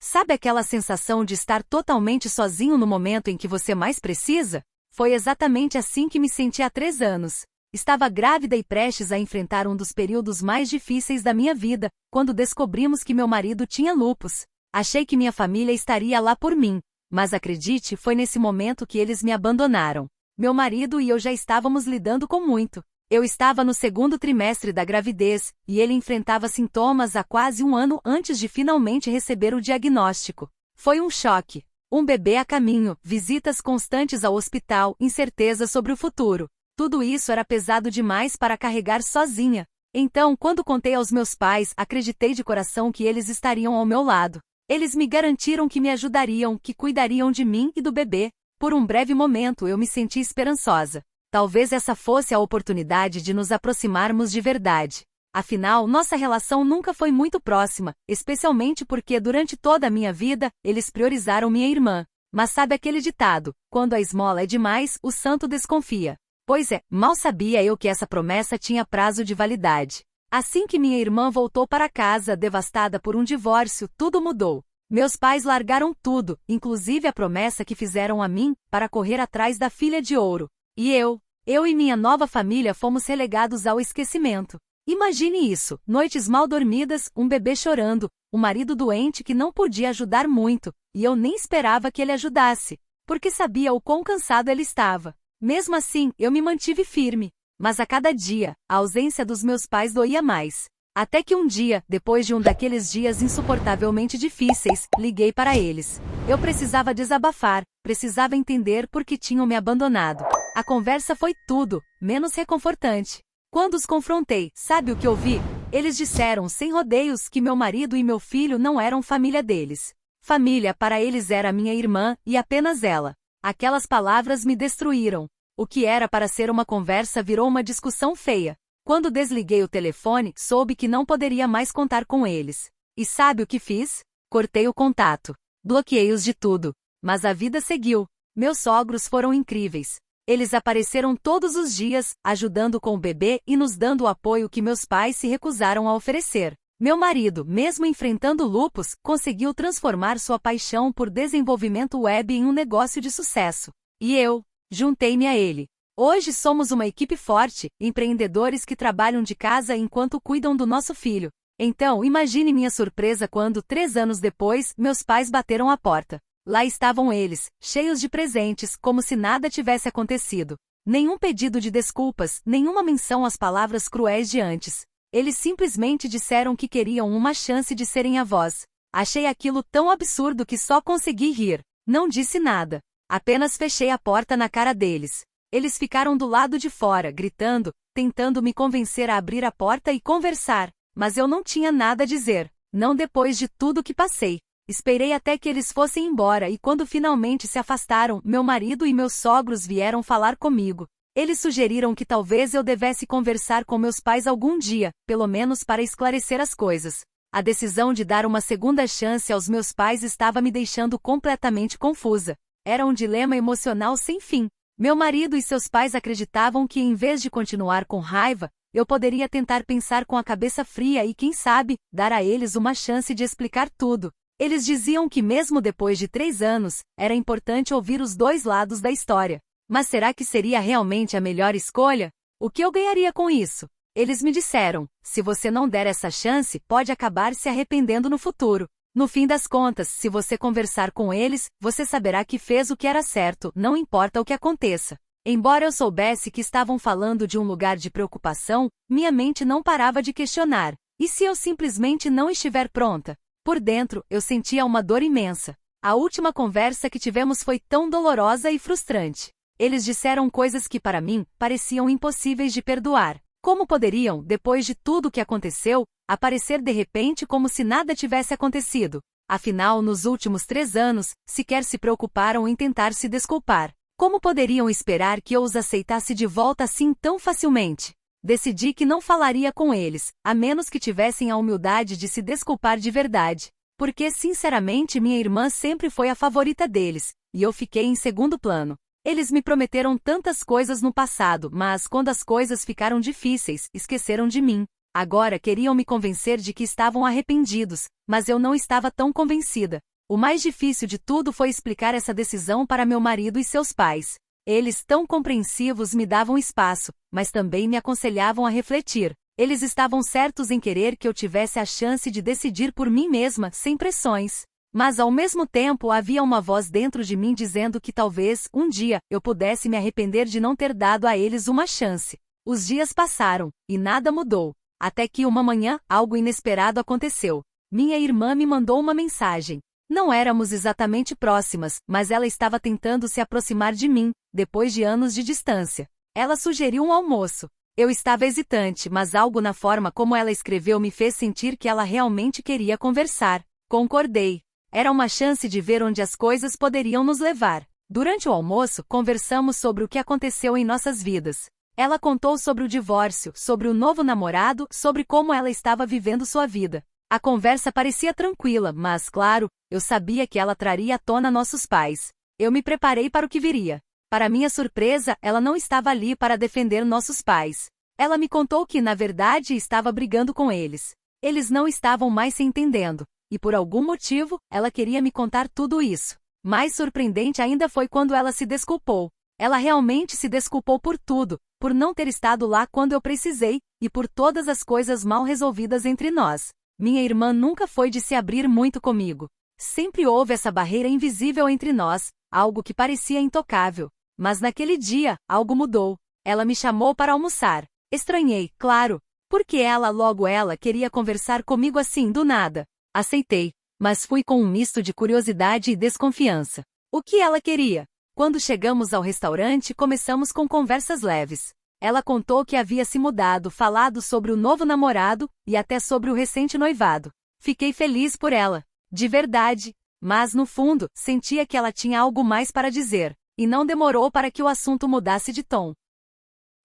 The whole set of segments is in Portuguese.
Sabe aquela sensação de estar totalmente sozinho no momento em que você mais precisa? Foi exatamente assim que me senti há 3 anos. Estava grávida e prestes a enfrentar um dos períodos mais difíceis da minha vida, quando descobrimos que meu marido tinha lúpus. Achei que minha família estaria lá por mim, mas acredite, foi nesse momento que eles me abandonaram. Meu marido e eu já estávamos lidando com muito. Eu estava no 2º trimestre da gravidez, e ele enfrentava sintomas há quase 1 ano antes de finalmente receber o diagnóstico. Foi um choque. Um bebê a caminho, visitas constantes ao hospital, incerteza sobre o futuro. Tudo isso era pesado demais para carregar sozinha. Então, quando contei aos meus pais, acreditei de coração que eles estariam ao meu lado. Eles me garantiram que me ajudariam, que cuidariam de mim e do bebê. Por um breve momento eu me senti esperançosa. Talvez essa fosse a oportunidade de nos aproximarmos de verdade. Afinal, nossa relação nunca foi muito próxima, especialmente porque durante toda a minha vida, eles priorizaram minha irmã. Mas sabe aquele ditado, quando a esmola é demais, o santo desconfia. Pois é, mal sabia eu que essa promessa tinha prazo de validade. Assim que minha irmã voltou para casa, devastada por um divórcio, tudo mudou. Meus pais largaram tudo, inclusive a promessa que fizeram a mim, para correr atrás da filha de ouro. E eu e minha nova família fomos relegados ao esquecimento. Imagine isso, noites mal dormidas, um bebê chorando, um marido doente que não podia ajudar muito, e eu nem esperava que ele ajudasse, porque sabia o quão cansado ele estava. Mesmo assim, eu me mantive firme, mas a cada dia, a ausência dos meus pais doía mais. Até que um dia, depois de um daqueles dias insuportavelmente difíceis, liguei para eles. Eu precisava desabafar, precisava entender por que tinham me abandonado. A conversa foi tudo, menos reconfortante. Quando os confrontei, sabe o que ouvi? Eles disseram sem rodeios que meu marido e meu filho não eram família deles. Família para eles era minha irmã, e apenas ela. Aquelas palavras me destruíram. O que era para ser uma conversa virou uma discussão feia. Quando desliguei o telefone, soube que não poderia mais contar com eles. E sabe o que fiz? Cortei o contato. Bloqueei-os de tudo. Mas a vida seguiu. Meus sogros foram incríveis. Eles apareceram todos os dias, ajudando com o bebê e nos dando o apoio que meus pais se recusaram a oferecer. Meu marido, mesmo enfrentando lúpus, conseguiu transformar sua paixão por desenvolvimento web em um negócio de sucesso. E eu, juntei-me a ele. Hoje somos uma equipe forte, empreendedores que trabalham de casa enquanto cuidam do nosso filho. Então, imagine minha surpresa quando, 3 anos depois, meus pais bateram a porta. Lá estavam eles, cheios de presentes, como se nada tivesse acontecido. Nenhum pedido de desculpas, nenhuma menção às palavras cruéis de antes. Eles simplesmente disseram que queriam uma chance de serem avós. Achei aquilo tão absurdo que só consegui rir. Não disse nada. Apenas fechei a porta na cara deles. Eles ficaram do lado de fora, gritando, tentando me convencer a abrir a porta e conversar. Mas eu não tinha nada a dizer. Não depois de tudo que passei. Esperei até que eles fossem embora e quando finalmente se afastaram, meu marido e meus sogros vieram falar comigo. Eles sugeriram que talvez eu devesse conversar com meus pais algum dia, pelo menos para esclarecer as coisas. A decisão de dar uma segunda chance aos meus pais estava me deixando completamente confusa. Era um dilema emocional sem fim. Meu marido e seus pais acreditavam que em vez de continuar com raiva, eu poderia tentar pensar com a cabeça fria e quem sabe, dar a eles uma chance de explicar tudo. Eles diziam que mesmo depois de 3 anos, era importante ouvir os 2 lados da história. Mas será que seria realmente a melhor escolha? O que eu ganharia com isso? Eles me disseram, se você não der essa chance, pode acabar se arrependendo no futuro. No fim das contas, se você conversar com eles, você saberá que fez o que era certo, não importa o que aconteça. Embora eu soubesse que estavam falando de um lugar de preocupação, minha mente não parava de questionar. E se eu simplesmente não estiver pronta? Por dentro, eu sentia uma dor imensa. A última conversa que tivemos foi tão dolorosa e frustrante. Eles disseram coisas que para mim, pareciam impossíveis de perdoar. Como poderiam, depois de tudo o que aconteceu, aparecer de repente como se nada tivesse acontecido? Afinal, nos últimos 3 anos, sequer se preocuparam em tentar se desculpar. Como poderiam esperar que eu os aceitasse de volta assim tão facilmente? Decidi que não falaria com eles, a menos que tivessem a humildade de se desculpar de verdade. Porque, sinceramente, minha irmã sempre foi a favorita deles, e eu fiquei em segundo plano. Eles me prometeram tantas coisas no passado, mas quando as coisas ficaram difíceis, esqueceram de mim. Agora queriam me convencer de que estavam arrependidos, mas eu não estava tão convencida. O mais difícil de tudo foi explicar essa decisão para meu marido e seus pais. Eles, tão compreensivos, me davam espaço, mas também me aconselhavam a refletir. Eles estavam certos em querer que eu tivesse a chance de decidir por mim mesma, sem pressões. Mas ao mesmo tempo havia uma voz dentro de mim dizendo que talvez, um dia, eu pudesse me arrepender de não ter dado a eles uma chance. Os dias passaram, e nada mudou. Até que uma manhã, algo inesperado aconteceu. Minha irmã me mandou uma mensagem. Não éramos exatamente próximas, mas ela estava tentando se aproximar de mim, depois de anos de distância. Ela sugeriu um almoço. Eu estava hesitante, mas algo na forma como ela escreveu me fez sentir que ela realmente queria conversar. Concordei. Era uma chance de ver onde as coisas poderiam nos levar. Durante o almoço, conversamos sobre o que aconteceu em nossas vidas. Ela contou sobre o divórcio, sobre o novo namorado, sobre como ela estava vivendo sua vida. A conversa parecia tranquila, mas, claro, eu sabia que ela traria à tona nossos pais. Eu me preparei para o que viria. Para minha surpresa, ela não estava ali para defender nossos pais. Ela me contou que, na verdade, estava brigando com eles. Eles não estavam mais se entendendo. E por algum motivo, ela queria me contar tudo isso. Mais surpreendente ainda foi quando ela se desculpou. Ela realmente se desculpou por tudo, por não ter estado lá quando eu precisei, e por todas as coisas mal resolvidas entre nós. Minha irmã nunca foi de se abrir muito comigo. Sempre houve essa barreira invisível entre nós, algo que parecia intocável. Mas naquele dia, algo mudou. Ela me chamou para almoçar. Estranhei, claro. Porque logo ela, queria conversar comigo assim do nada. Aceitei, mas fui com um misto de curiosidade e desconfiança. O que ela queria? Quando chegamos ao restaurante, começamos com conversas leves. Ela contou que havia se mudado, falado sobre o novo namorado, e até sobre o recente noivado. Fiquei feliz por ela. De verdade. Mas, no fundo, sentia que ela tinha algo mais para dizer. E não demorou para que o assunto mudasse de tom.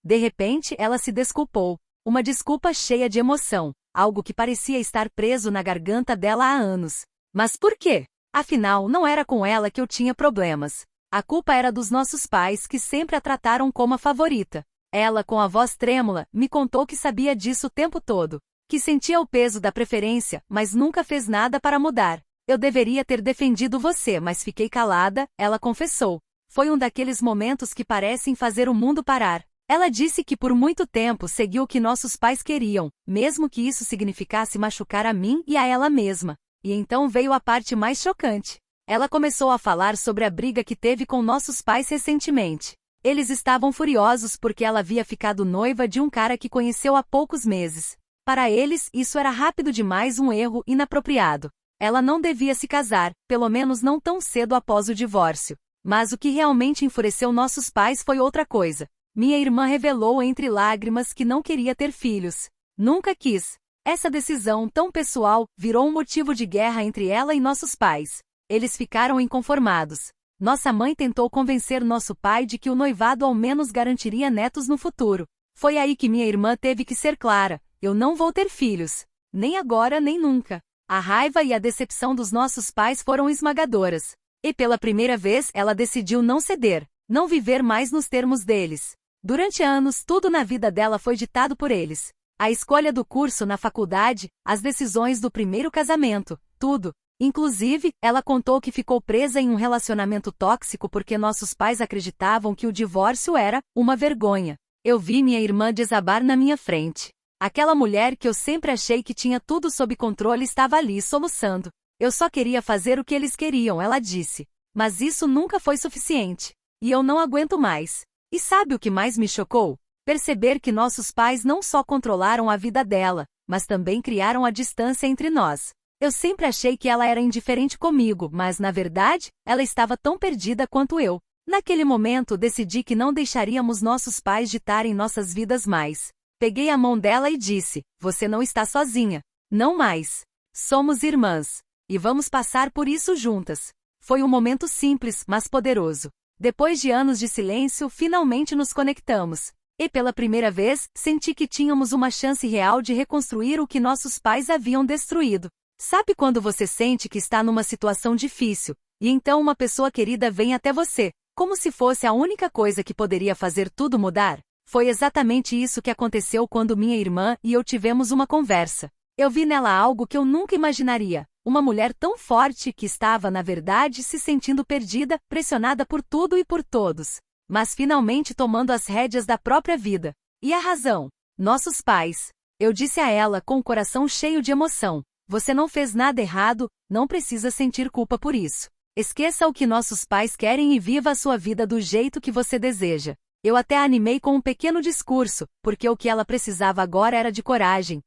De repente, ela se desculpou. Uma desculpa cheia de emoção. Algo que parecia estar preso na garganta dela há anos. Mas por quê? Afinal, não era com ela que eu tinha problemas. A culpa era dos nossos pais, que sempre a trataram como a favorita. Ela, com a voz trêmula, me contou que sabia disso o tempo todo. Que sentia o peso da preferência, mas nunca fez nada para mudar. Eu deveria ter defendido você, mas fiquei calada, ela confessou. Foi um daqueles momentos que parecem fazer o mundo parar. Ela disse que por muito tempo seguiu o que nossos pais queriam, mesmo que isso significasse machucar a mim e a ela mesma. E então veio a parte mais chocante. Ela começou a falar sobre a briga que teve com nossos pais recentemente. Eles estavam furiosos porque ela havia ficado noiva de um cara que conheceu há poucos meses. Para eles, isso era rápido demais, um erro inapropriado. Ela não devia se casar, pelo menos não tão cedo após o divórcio. Mas o que realmente enfureceu nossos pais foi outra coisa. Minha irmã revelou entre lágrimas que não queria ter filhos. Nunca quis. Essa decisão tão pessoal virou um motivo de guerra entre ela e nossos pais. Eles ficaram inconformados. Nossa mãe tentou convencer nosso pai de que o noivado ao menos garantiria netos no futuro. Foi aí que minha irmã teve que ser clara: eu não vou ter filhos. Nem agora nem nunca. A raiva e a decepção dos nossos pais foram esmagadoras. E pela primeira vez ela decidiu não ceder, não viver mais nos termos deles. Durante anos, tudo na vida dela foi ditado por eles. A escolha do curso na faculdade, as decisões do primeiro casamento, tudo. Inclusive, ela contou que ficou presa em um relacionamento tóxico porque nossos pais acreditavam que o divórcio era uma vergonha. Eu vi minha irmã desabar na minha frente. Aquela mulher que eu sempre achei que tinha tudo sob controle estava ali soluçando. Eu só queria fazer o que eles queriam, ela disse. Mas isso nunca foi suficiente. E eu não aguento mais. E sabe o que mais me chocou? Perceber que nossos pais não só controlaram a vida dela, mas também criaram a distância entre nós. Eu sempre achei que ela era indiferente comigo, mas, na verdade, ela estava tão perdida quanto eu. Naquele momento, decidi que não deixaríamos nossos pais ditarem nossas vidas mais. Peguei a mão dela e disse: você não está sozinha. Não mais. Somos irmãs. E vamos passar por isso juntas. Foi um momento simples, mas poderoso. Depois de anos de silêncio, finalmente nos conectamos. E pela primeira vez, senti que tínhamos uma chance real de reconstruir o que nossos pais haviam destruído. Sabe quando você sente que está numa situação difícil, e então uma pessoa querida vem até você, como se fosse a única coisa que poderia fazer tudo mudar? Foi exatamente isso que aconteceu quando minha irmã e eu tivemos uma conversa. Eu vi nela algo que eu nunca imaginaria. Uma mulher tão forte que estava, na verdade, se sentindo perdida, pressionada por tudo e por todos, mas finalmente tomando as rédeas da própria vida. E a razão? Nossos pais. Eu disse a ela com o coração cheio de emoção: você não fez nada errado, não precisa sentir culpa por isso. Esqueça o que nossos pais querem e viva a sua vida do jeito que você deseja. Eu até a animei com um pequeno discurso, porque o que ela precisava agora era de coragem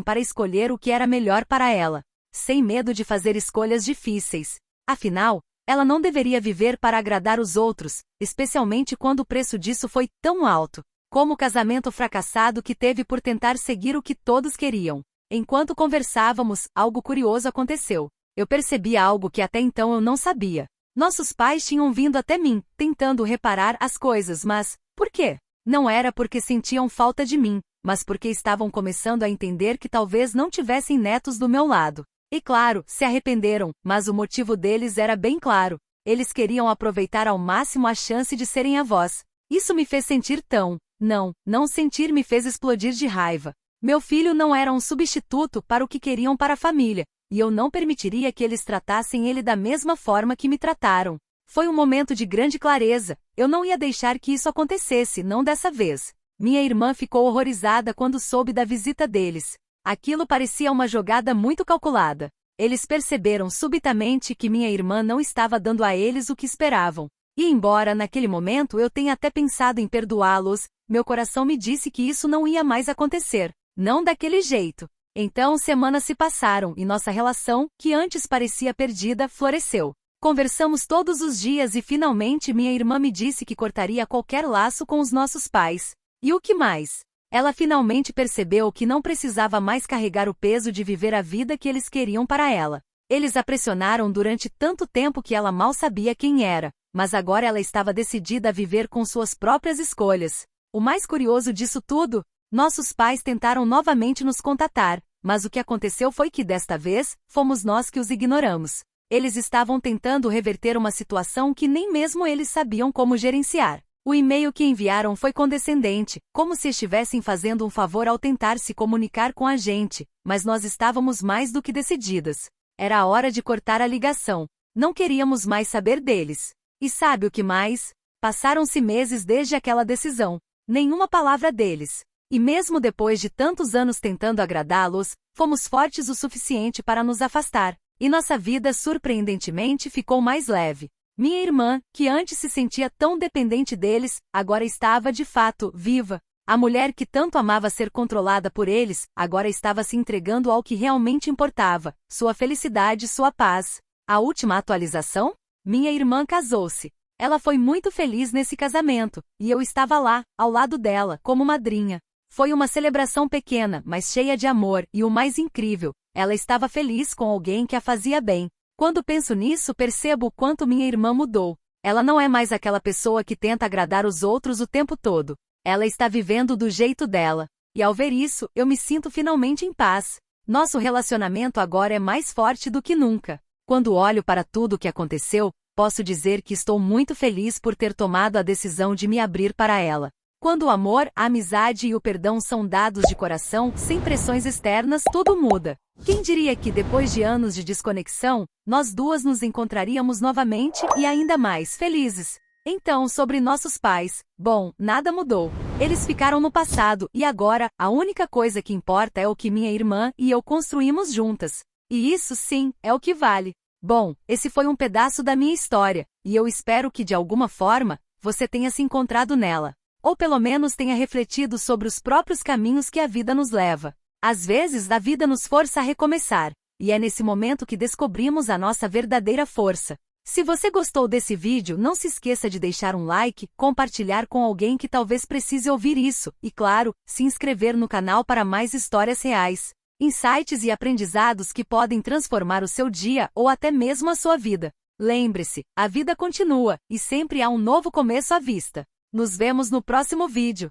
para escolher o que era melhor para ela, sem medo de fazer escolhas difíceis. Afinal, ela não deveria viver para agradar os outros, especialmente quando o preço disso foi tão alto, como o casamento fracassado que teve por tentar seguir o que todos queriam. Enquanto conversávamos, algo curioso aconteceu. Eu percebi algo que até então eu não sabia. Nossos pais tinham vindo até mim, tentando reparar as coisas, mas por quê? Não era porque sentiam falta de mim, mas porque estavam começando a entender que talvez não tivessem netos do meu lado. E claro, se arrependeram, mas o motivo deles era bem claro. Eles queriam aproveitar ao máximo a chance de serem avós. Isso me fez sentir tão... Não sentir me fez explodir de raiva. Meu filho não era um substituto para o que queriam para a família, e eu não permitiria que eles tratassem ele da mesma forma que me trataram. Foi um momento de grande clareza. Eu não ia deixar que isso acontecesse, não dessa vez. Minha irmã ficou horrorizada quando soube da visita deles. Aquilo parecia uma jogada muito calculada. Eles perceberam subitamente que minha irmã não estava dando a eles o que esperavam. E embora naquele momento eu tenha até pensado em perdoá-los, meu coração me disse que isso não ia mais acontecer. Não daquele jeito. Então semanas se passaram e nossa relação, que antes parecia perdida, floresceu. Conversamos todos os dias e finalmente minha irmã me disse que cortaria qualquer laço com os nossos pais. E o que mais? Ela finalmente percebeu que não precisava mais carregar o peso de viver a vida que eles queriam para ela. Eles a pressionaram durante tanto tempo que ela mal sabia quem era, mas agora ela estava decidida a viver com suas próprias escolhas. O mais curioso disso tudo? Nossos pais tentaram novamente nos contatar, mas o que aconteceu foi que desta vez, fomos nós que os ignoramos. Eles estavam tentando reverter uma situação que nem mesmo eles sabiam como gerenciar. O e-mail que enviaram foi condescendente, como se estivessem fazendo um favor ao tentar se comunicar com a gente, mas nós estávamos mais do que decididas. Era a hora de cortar a ligação. Não queríamos mais saber deles. E sabe o que mais? Passaram-se meses desde aquela decisão. Nenhuma palavra deles. E mesmo depois de tantos anos tentando agradá-los, fomos fortes o suficiente para nos afastar. E nossa vida surpreendentemente ficou mais leve. Minha irmã, que antes se sentia tão dependente deles, agora estava de fato viva. A mulher que tanto amava ser controlada por eles, agora estava se entregando ao que realmente importava: sua felicidade, sua paz. A última atualização? Minha irmã casou-se. Ela foi muito feliz nesse casamento, e eu estava lá, ao lado dela, como madrinha. Foi uma celebração pequena, mas cheia de amor, e o mais incrível, ela estava feliz com alguém que a fazia bem. Quando penso nisso, percebo o quanto minha irmã mudou. Ela não é mais aquela pessoa que tenta agradar os outros o tempo todo. Ela está vivendo do jeito dela. E ao ver isso, eu me sinto finalmente em paz. Nosso relacionamento agora é mais forte do que nunca. Quando olho para tudo o que aconteceu, posso dizer que estou muito feliz por ter tomado a decisão de me abrir para ela. Quando o amor, a amizade e o perdão são dados de coração, sem pressões externas, tudo muda. Quem diria que depois de anos de desconexão, nós duas nos encontraríamos novamente e ainda mais felizes? Então, sobre nossos pais, bom, nada mudou. Eles ficaram no passado e agora, a única coisa que importa é o que minha irmã e eu construímos juntas. E isso sim, é o que vale. Bom, esse foi um pedaço da minha história, e eu espero que de alguma forma, você tenha se encontrado nela. Ou pelo menos tenha refletido sobre os próprios caminhos que a vida nos leva. Às vezes a vida nos força a recomeçar, e é nesse momento que descobrimos a nossa verdadeira força. Se você gostou desse vídeo, não se esqueça de deixar um like, compartilhar com alguém que talvez precise ouvir isso, e claro, se inscrever no canal para mais histórias reais, insights e aprendizados que podem transformar o seu dia ou até mesmo a sua vida. Lembre-se, a vida continua, e sempre há um novo começo à vista. Nos vemos no próximo vídeo.